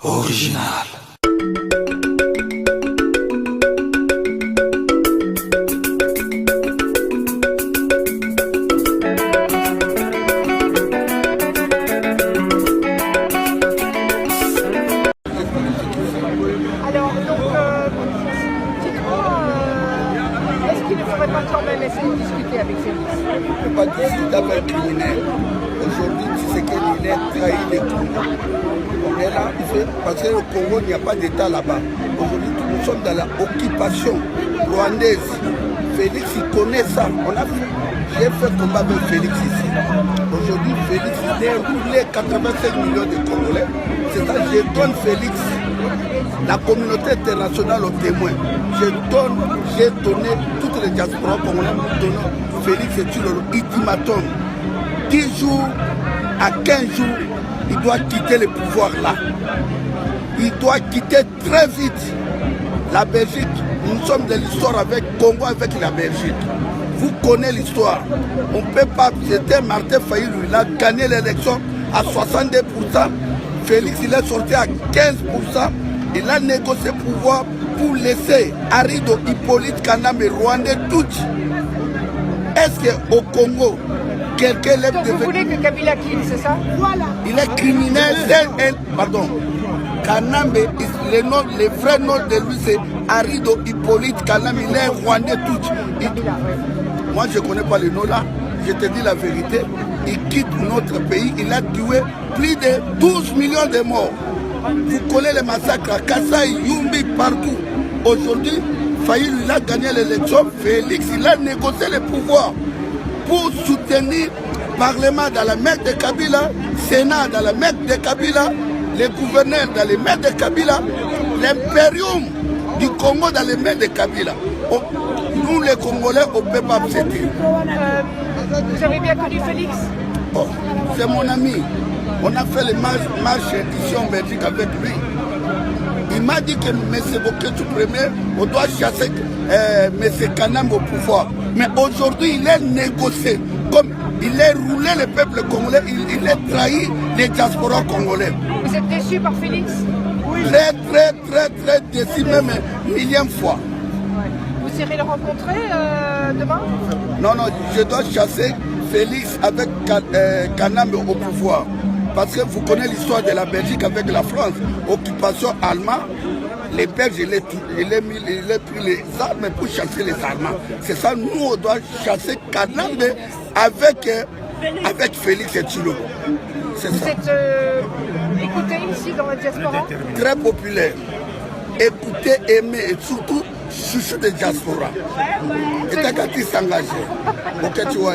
Original. Alors, donc, est-ce qu'il ne faudrait pas quand même essayer de discuter avec Félix? On ne peut pas discuter avec un criminel. Aujourd'hui, Tshisekedi a trahi les Congos. On est là, parce que le Congo, il n'y a pas d'État là-bas. Aujourd'hui, nous sommes dans l'occupation rwandaise. Félix, il connaît ça. J'ai fait combat avec Félix ici. Aujourd'hui, Félix, il a roulé 85 millions de Congolais. C'est ça, je donne Félix, la communauté internationale au témoin. J'ai donné toutes les diasporas congolais, Félix est sur l'ultimatum. 10 jours à 15 jours, il doit quitter le pouvoir là. Il doit quitter très vite la Belgique. Nous sommes de l'histoire avec Congo, avec la Belgique. Vous connaissez l'histoire. On ne peut pas. C'était Martin Fayulu. Il a gagné l'élection à 62%. Félix, il est sorti à 15%. Il a négocié pouvoir pour laisser Arido, Hippolyte Kanambe, Rwandais, tout. Est-ce qu'au Congo, quelqu'un lève Donc vous voulez que Kabila quitte, c'est ça? Voilà. Il est criminel. Pardon. Kanambe, le vrai nom de lui, c'est Arido, Hippolyte Kanambe. Il est Rwandais, tout. Moi, je ne connais pas le nom là. Je te dis la vérité. Il quitte notre pays. Il a tué plus de 12 millions de morts. Vous connaissez les massacres à Kassai, Yumbi, partout. Aujourd'hui, Fayulu, il a gagné l'élection. Félix, il a négocié le pouvoir pour soutenir le Parlement dans la main de Kabila, Sénat dans la main de Kabila, les gouverneurs dans les mains de Kabila, l'impérium du Congo dans les mains de Kabila. Nous, les Congolais, on ne peut pas accepter. Vous avez bien connu Félix? Oh, c'est mon ami. On a fait les marches ici en Belgique avec lui. Il m'a dit que M. Boketou Premier, on doit chasser M. Kanambe au pouvoir. Mais aujourd'hui, il est négocié. Comme il a roulé le peuple congolais, il a trahi les diasporas congolais. Vous êtes déçu par Félix? Oui. Très déçu, même millième fois. Vous irez le rencontrer demain? Non, je dois chasser Félix avec Kanambe au pouvoir. Parce que vous connaissez l'histoire de la Belgique avec la France. Occupation allemande, les Belges, il a pris les armes pour chasser les Allemands. C'est ça, nous, on doit chasser Kanambe avec Félix et Tshilombo. Vous êtes écouté ici dans la diaspora? Très populaire. Écouté, aimé et surtout chouchou de diaspora. Et t'as qu'à s'engager. Ok, tu vois.